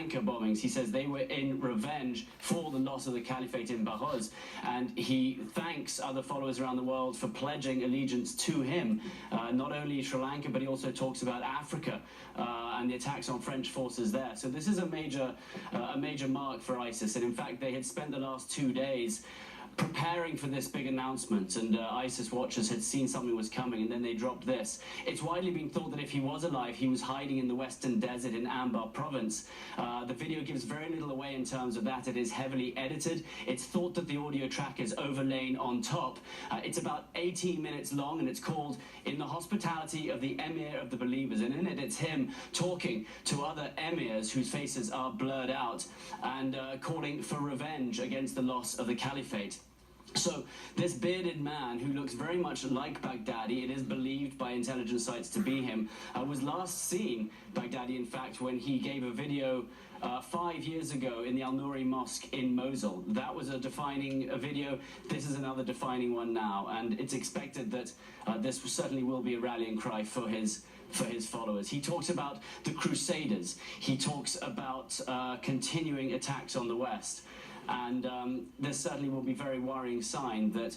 Lanka bombings. He says they were in revenge for the loss of the caliphate in Bahuz, and he thanks other followers around the world for pledging allegiance to him. Not only Sri Lanka, but he also talks about Africa and the attacks on French forces there. So this is a major mark for ISIS, and in fact they had spent the last 2 days preparing for this big announcement, and ISIS watchers had seen something was coming, and then they dropped this. It's widely been thought that if he was alive, he was hiding in the western desert in Anbar province. The video gives very little away in terms of that. It is heavily edited. It's thought that the audio track is overlain on top. It's about 18 minutes long, and it's called "In the Hospitality of the Emir of the Believers," and in it it's him talking to other emirs whose faces are blurred out and calling for revenge against the loss of the caliphate. So this bearded man, who looks very much like Baghdadi, it is believed by intelligence sites to be him, was last seen, Baghdadi in fact, when he gave a video 5 years ago in the Al-Nouri Mosque in Mosul. That was a defining video. This is another defining one now, and it's expected that this certainly will be a rallying cry for his followers. He talks about the Crusaders. He talks about continuing attacks on the West. And this certainly will be a very worrying sign that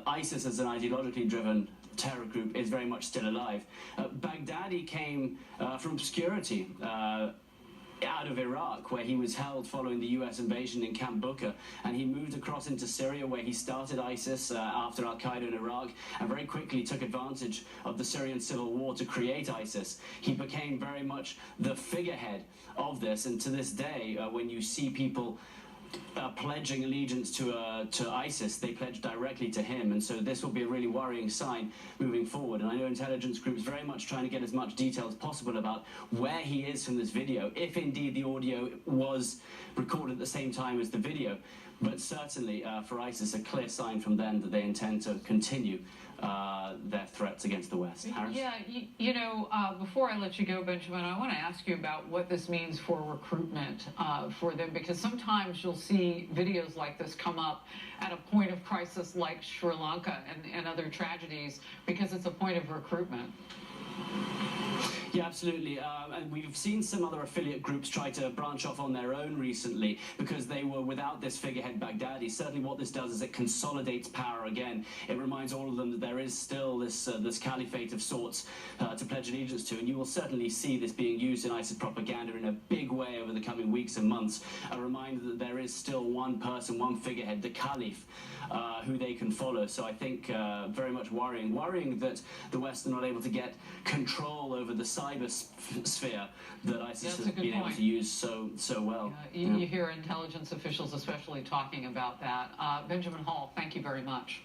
ISIS, as an ideologically driven terror group, is very much still alive. Baghdadi came from obscurity out of Iraq, where he was held following the US invasion in Camp Bukka, and he moved across into Syria, where he started ISIS after Al-Qaeda in Iraq, and very quickly took advantage of the Syrian civil war to create ISIS. He became very much the figurehead of this, and to this day, when you see people pledging allegiance to ISIS, they pledge directly to him, and so this will be a really worrying sign moving forward. And I know intelligence groups very much trying to get as much detail as possible about where he is from this video, if indeed the audio was recorded at the same time as the video. But certainly for ISIS, a clear sign from them that they intend to continue their threats against the West. Harris? Yeah, you know, before I let you go, Benjamin, I want to ask you about what this means for recruitment for them, because sometimes you'll see videos like this come up at a point of crisis like Sri Lanka and other tragedies, because it's a point of recruitment. Yeah, absolutely. And we've seen some other affiliate groups try to branch off on their own recently because they were without this figurehead Baghdadi. Certainly what this does is it consolidates power again. It reminds all of them that there is still this caliphate of sorts to pledge allegiance to, and you will certainly see this being used in ISIS propaganda in a big way over the coming weeks and months. A reminder that there is still one person, one figurehead, the caliph, who they can follow. So I think very much worrying that the West are not able to get control over the cyber sphere that ISIS has been able to use so well. You hear intelligence officials especially talking about that. Benjamin Hall, thank you very much.